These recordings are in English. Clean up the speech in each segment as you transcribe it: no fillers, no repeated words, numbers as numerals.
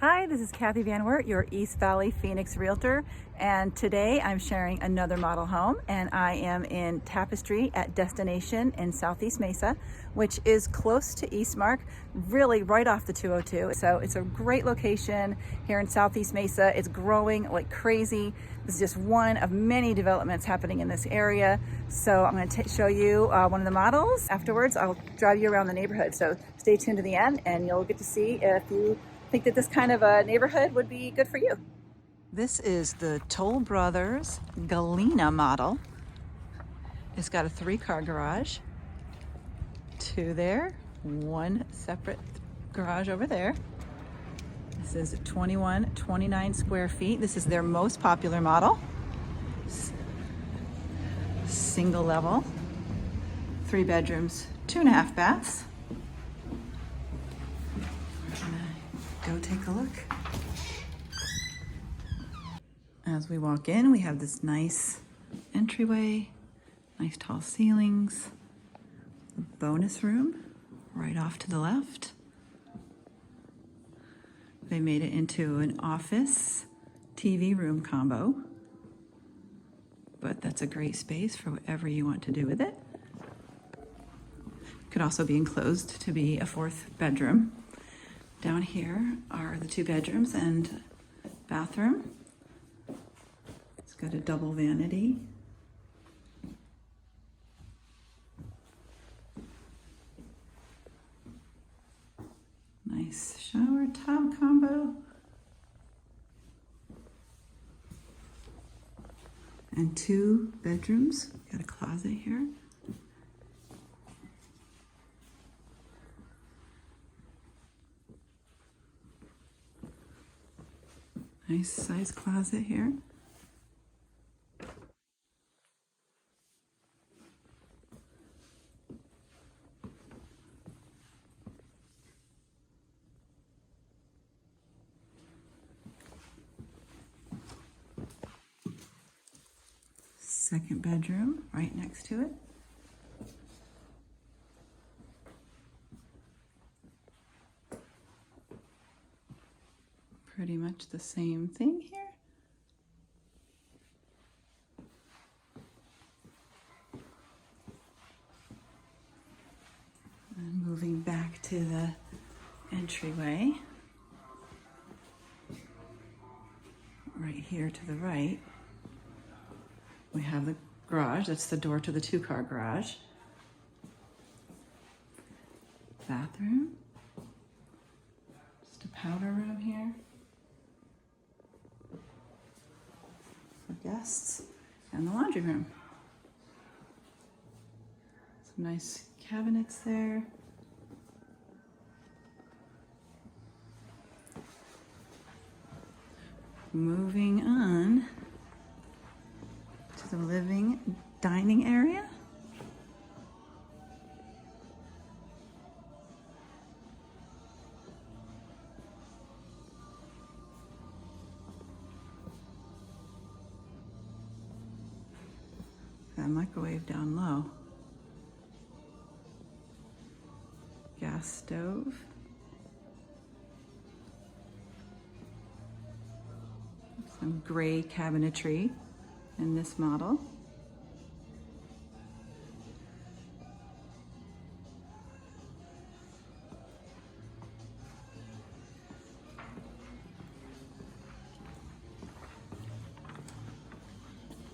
Hi, this is Kathy Van Wert, your East Valley Phoenix Realtor, and today I'm sharing another model home, and I am in Tapestry at Destination in Southeast Mesa, which is close to Eastmark, really right off the 202. So it's a great location here in Southeast Mesa. It's growing like crazy. This is just one of many developments happening in this area. So I'm going to show you one of the models. Afterwards, I'll drive you around the neighborhood. So stay tuned to the end and you'll get to see if you think that this kind of a neighborhood would be good for you. This is the Toll Brothers Galena model. It's got a 3-car garage, 2 there, 1 separate garage over there. This is 29 square feet. This is their most popular model. Single level, 3 bedrooms, 2.5 baths. Go take a look. As we walk in, we have this nice entryway, nice tall ceilings, a bonus room right off to the left. They made it into an office TV room combo, but that's a great space for whatever you want to do with it. Could also be enclosed to be a 4th bedroom. Down here are the 2 bedrooms and bathroom. It's got a double vanity. Nice shower tub combo. And 2 bedrooms. Got a closet here. Nice size closet here. Second bedroom right next to it. Pretty much the same thing here. And moving back to the entryway, right here to the right, we have the garage. That's the door to the 2-car garage. Bathroom. Just a powder room here for guests, and the laundry room. Some nice cabinets there. Moving on to the living dining area. That microwave down low. Gas stove. Some gray cabinetry in this model.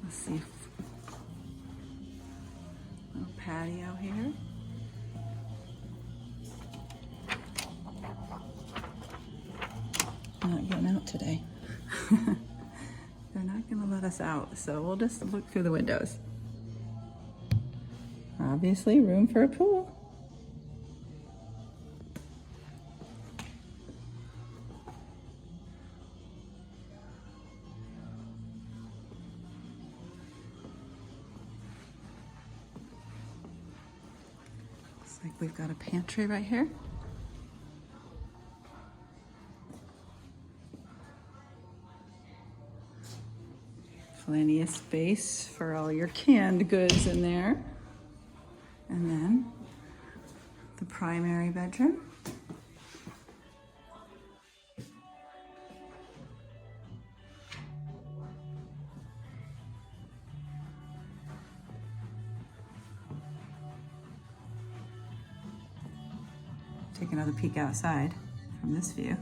Let's see. Little patio here. Not getting out today. They're not going to let us out, so we'll just look through the windows. Obviously, room for a pool. Looks like we've got a pantry right here. Plenty of space for all your canned goods in there. And then the primary bedroom. Take another peek outside from this view.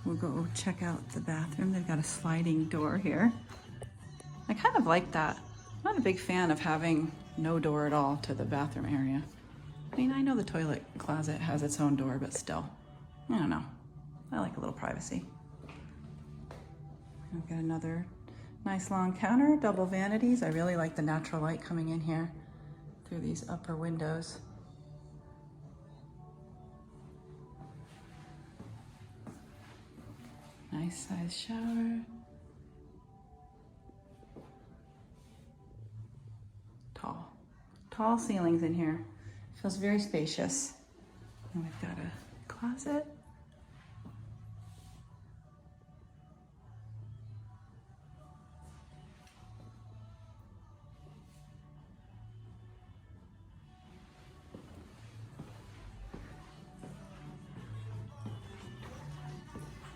We'll go check out the bathroom. They've got a sliding door here. I kind of like that. I'm not a big fan of having no door at all to the bathroom area. I mean, I know the toilet closet has its own door, but still, I don't know. I like a little privacy. We've got another nice long counter, double vanities. I really like the natural light coming in here through these upper windows. Nice size shower. Tall ceilings in here. Feels very spacious. And we've got a closet.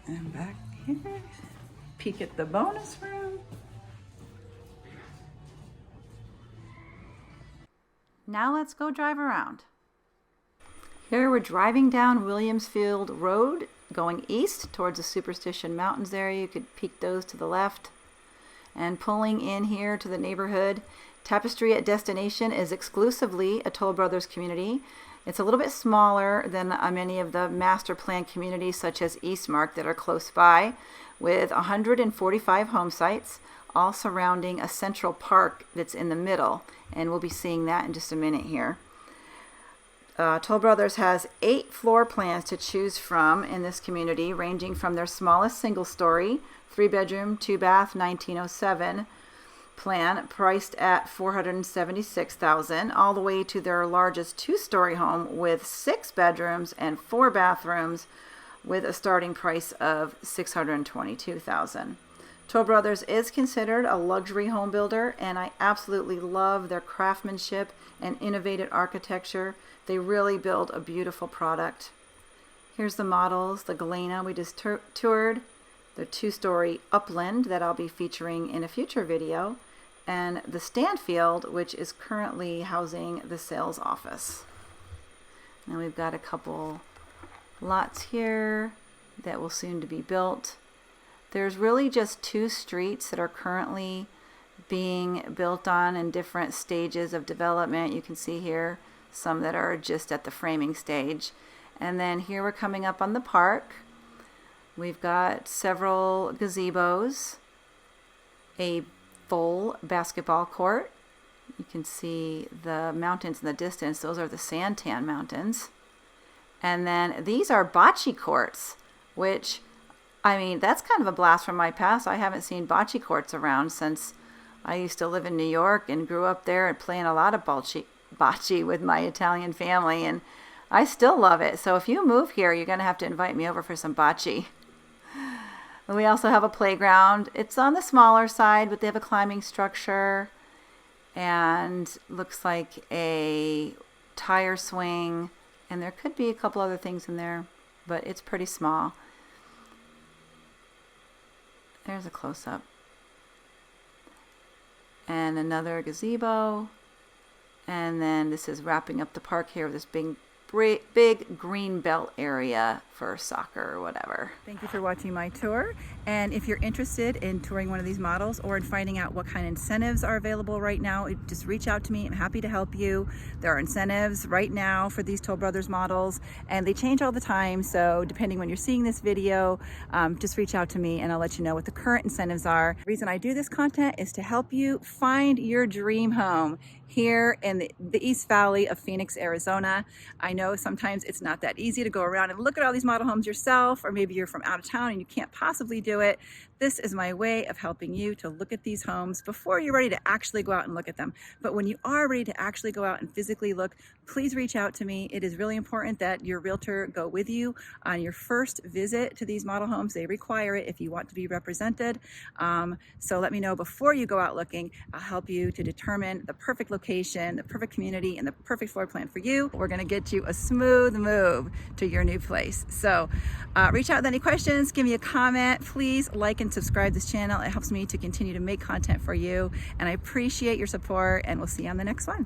And back here, peek at the bonus room. Now let's go drive around. Here we're driving down Williamsfield Road, going east towards the Superstition Mountains area. You could peek those to the left. And pulling in here to the neighborhood. Tapestry at Destination is exclusively a Toll Brothers community. It's a little bit smaller than many of the master plan communities such as Eastmark that are close by, with 145 home sites, all surrounding a central park that's in the middle. And we'll be seeing that in just a minute here. Toll Brothers has 8 floor plans to choose from in this community, ranging from their smallest single story, 3-bedroom, 2-bath, 1907 plan, priced at $476,000, all the way to their largest 2-story home with 6 bedrooms and 4 bathrooms, with a starting price of $622,000. Toll Brothers is considered a luxury home builder, and I absolutely love their craftsmanship and innovative architecture. They really build a beautiful product. Here's the models, the Galena we just toured, the 2-story Upland that I'll be featuring in a future video, and the Stanfield, which is currently housing the sales office. Now we've got a couple lots here that will soon to be built. There's really just 2 streets that are currently being built on in different stages of development. You can see here some that are just at the framing stage. And then here we're coming up on the park. We've got several gazebos, a full basketball court. You can see the mountains in the distance. Those are the Santan Mountains. And then these are bocce courts, which, I mean, that's kind of a blast from my past. I haven't seen bocce courts around since I used to live in New York and grew up there and playing a lot of bocce with my Italian family, and I still love it. So if you move here, you're going to have to invite me over for some bocce. And we also have a playground. It's on the smaller side, but they have a climbing structure and looks like a tire swing, and there could be a couple other things in there, but it's pretty small. There's a close-up. And another gazebo. And then this is wrapping up the park here with this big green belt area for soccer or whatever. Thank you for watching my tour. And if you're interested in touring one of these models or in finding out what kind of incentives are available right now, just reach out to me. I'm happy to help you. There are incentives right now for these Toll Brothers models, and they change all the time. So depending when you're seeing this video, just reach out to me and I'll let you know what the current incentives are. The reason I do this content is to help you find your dream home here in the East Valley of Phoenix, Arizona. I know sometimes it's not that easy to go around and look at all these model homes yourself, or maybe you're from out of town and you can't possibly do it. This is my way of helping you to look at these homes before you're ready to actually go out and look at them. But when you are ready to actually go out and physically look, please reach out to me. It is really important that your realtor go with you on your first visit to these model homes. They require it if you want to be represented. So let me know before you go out looking. I'll help you to determine the perfect location, the perfect community, and the perfect floor plan for you. We're gonna get you a smooth move to your new place. So reach out with any questions, give me a comment. Please like and subscribe this channel. It helps me to continue to make content for you, and I appreciate your support, and we'll see you on the next one.